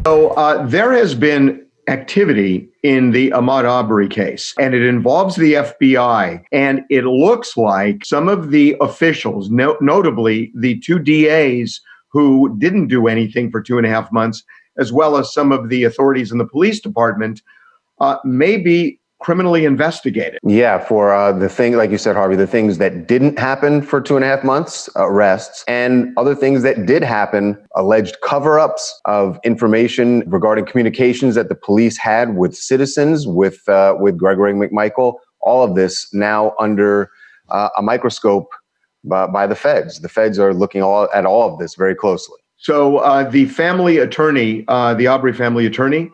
So there has been activity in the Ahmaud Arbery case, and it involves the FBI. And it looks like some of the officials, notably the two DAs who didn't do anything for 2.5 months, as well as some of the authorities in the police department, may be criminally investigated. Yeah, for the thing, like you said, Harvey, the things that didn't happen for 2.5 months, arrests, and other things that did happen, alleged cover-ups of information regarding communications that the police had with citizens, with Gregory McMichael. All of this now under a microscope by the feds. The feds are looking at all of this very closely. So the family attorney, the Arbery family attorney,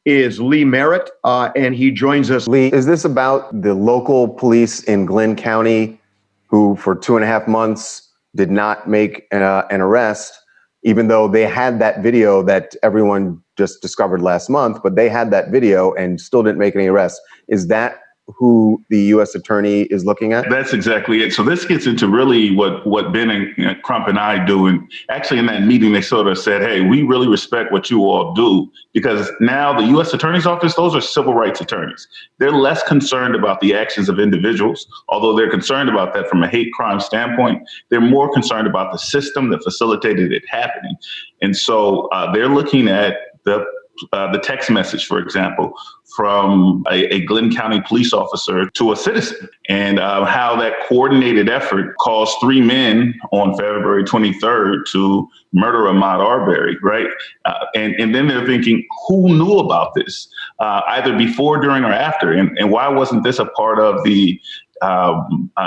is Lee Merritt, and he joins us. Lee, is this about the local police in Glynn County who for 2.5 months did not make an arrest, even though they had that video that everyone just discovered last month, but they had that video and still didn't make any arrests? Is that who the U.S. attorney is looking at? That's exactly it. So this gets into really what Ben and Crump and I do. And actually in that meeting, they sort of said, hey, we really respect what you all do, because now the U.S. attorney's office, those are civil rights attorneys. They're less concerned about the actions of individuals, although they're concerned about that from a hate crime standpoint. They're more concerned about the system that facilitated it happening. And so they're looking at the text message, for example, from a Glynn County police officer to a citizen, and how that coordinated effort caused 3 men on February 23rd to murder Ahmaud Arbery, right? And then they're thinking, who knew about this, either before, during, or after? And why wasn't this a part of the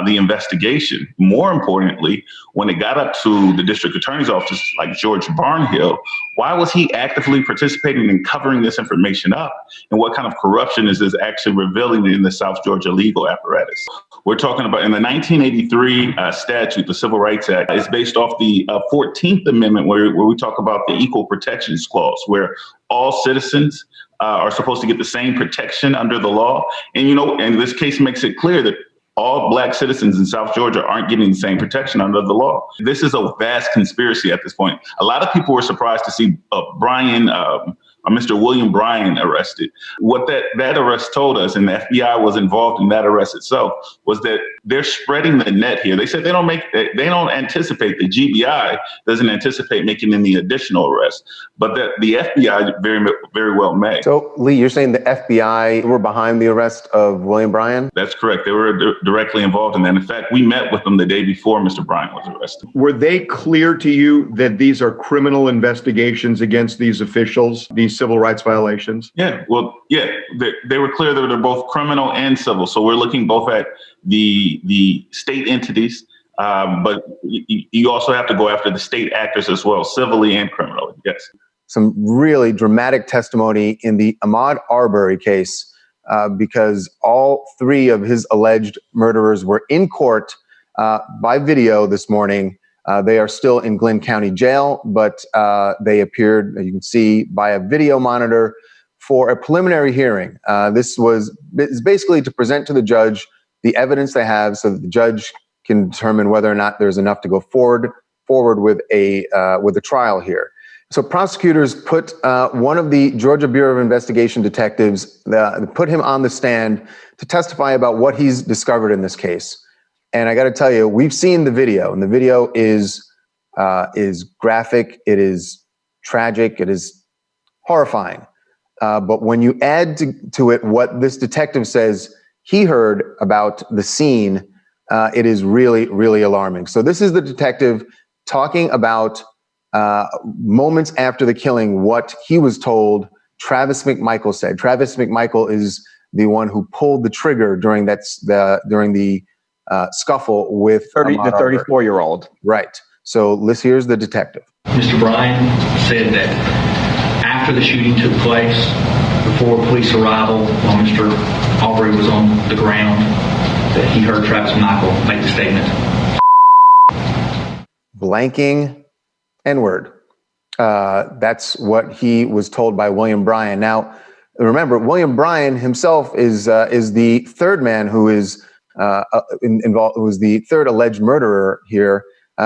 investigation? More importantly, when it got up to the district attorney's office, like George Barnhill, why was he actively participating in covering this information up? And what kind of corruption is this actually revealing in the South Georgia legal apparatus? We're talking about in the 1983 statute, the Civil Rights Act, is based off the 14th Amendment, where we talk about the Equal Protections Clause, where all citizens are supposed to get the same protection under the law. And, and this case makes it clear that all Black citizens in South Georgia aren't getting the same protection under the law. This is a vast conspiracy at this point. A lot of people were surprised to see Mr. William Bryan arrested. What that arrest told us, and the FBI was involved in that arrest itself, was that they're spreading the net here. They said they don't anticipate, the GBI doesn't anticipate making any additional arrests, but that the FBI very, very well may. So, Lee, you're saying the FBI were behind the arrest of William Bryan? That's correct. They were directly involved in that. In fact, we met with them the day before Mr. Bryan was arrested. Were they clear to you that these are criminal investigations against these officials, these civil rights violations? Yeah, well, yeah, they were clear that they're both criminal and civil. So we're looking both at the state entities, but you also have to go after the state actors as well, civilly and criminally. Yes. Some really dramatic testimony in the Ahmaud Arbery case, because all 3 of his alleged murderers were in court by video this morning. They are still in Glynn County Jail, but they appeared, you can see, by a video monitor for a preliminary hearing. This is basically to present to the judge the evidence they have so that the judge can determine whether or not there's enough to go forward with a trial here. So prosecutors put one of the Georgia Bureau of Investigation detectives, put him on the stand to testify about what he's discovered in this case. And I got to tell you, we've seen the video, and the video is graphic, it is tragic, it is horrifying. But when you add to it what this detective says he heard about the scene, it is really, really alarming. So this is the detective talking about moments after the killing, what he was told Travis McMichael said. Travis McMichael is the one who pulled the trigger during the scuffle with 30 to 34-year-old. Right. So here's the detective. Mr. Bryan said that after the shooting took place, before police arrival, while Mr. Arbery was on the ground, that he heard Travis McMichael make the statement. Blanking N-word. That's what he was told by William Bryan. Now, remember, William Bryan himself is the third man who is involved, who was the third alleged murderer here.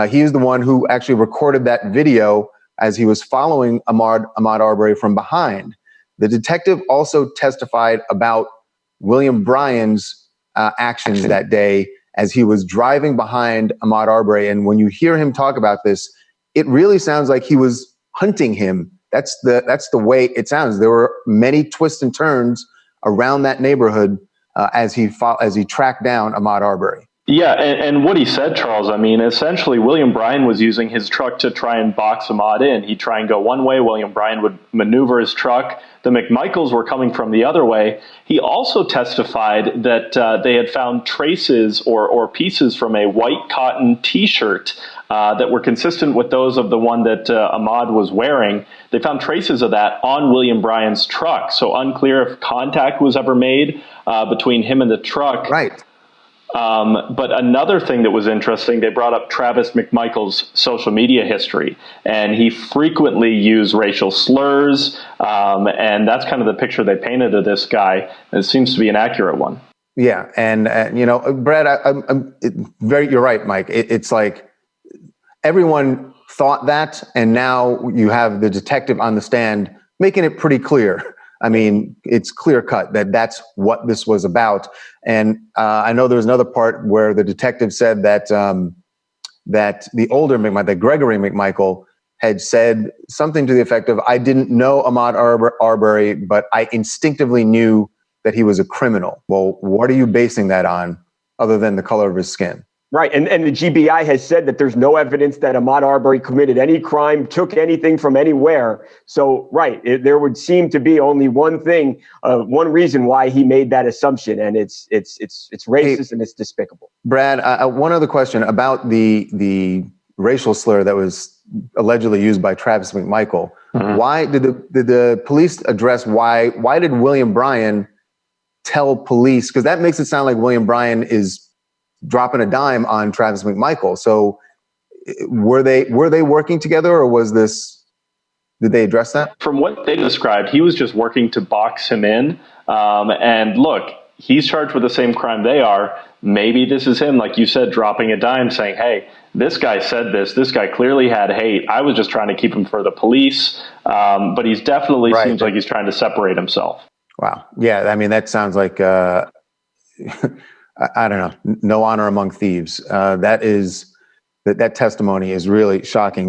He is the one who actually recorded that video as he was following Ahmaud Arbery from behind. The detective also testified about William Bryan's actions that day as he was driving behind Ahmaud Arbery. And when you hear him talk about this, it really sounds like he was hunting him. That's the way it sounds. There were many twists and turns around that neighborhood as he tracked down Ahmaud Arbery. Yeah, and what he said, Charles, I mean, essentially, William Bryan was using his truck to try and box Ahmaud in. He'd try and go one way. William Bryan would maneuver his truck. The McMichaels were coming from the other way. He also testified that they had found traces or pieces from a white cotton T-shirt that were consistent with those of the one that Ahmaud was wearing. They found traces of that on William Bryan's truck. So unclear if contact was ever made between him and the truck. Right. But another thing that was interesting, they brought up Travis McMichael's social media history, and he frequently used racial slurs, and that's kind of the picture they painted of this guy. And it seems to be an accurate one. Yeah, and you know, Brad, you're right, Mike. It's like everyone thought that, and now you have the detective on the stand making it pretty clear. I mean, it's clear cut that that's what this was about. And I know there was another part where the detective said that that the older McMichael, that Gregory McMichael, had said something to the effect of, "I didn't know Ahmaud Arbery, but I instinctively knew that he was a criminal." Well, what are you basing that on, other than the color of his skin? Right. And the GBI has said that there's no evidence that Ahmaud Arbery committed any crime, took anything from anywhere. So, right, there would seem to be only one thing, one reason why he made that assumption. And it's racist and it's despicable. Brad, one other question about the racial slur that was allegedly used by Travis McMichael. Mm-hmm. Why did the police address why did William Bryan tell police? Because that makes it sound like William Bryan is dropping a dime on Travis McMichael. So were they working together, or did they address that? From what they described, he was just working to box him in. And look, he's charged with the same crime they are. Maybe this is him, like you said, dropping a dime, saying, hey, this guy said this. This guy clearly had hate. I was just trying to keep him for the police. But he's definitely seems like he's trying to separate himself. Wow. Yeah. I mean, that sounds like, I don't know, no honor among thieves. That testimony is really shocking.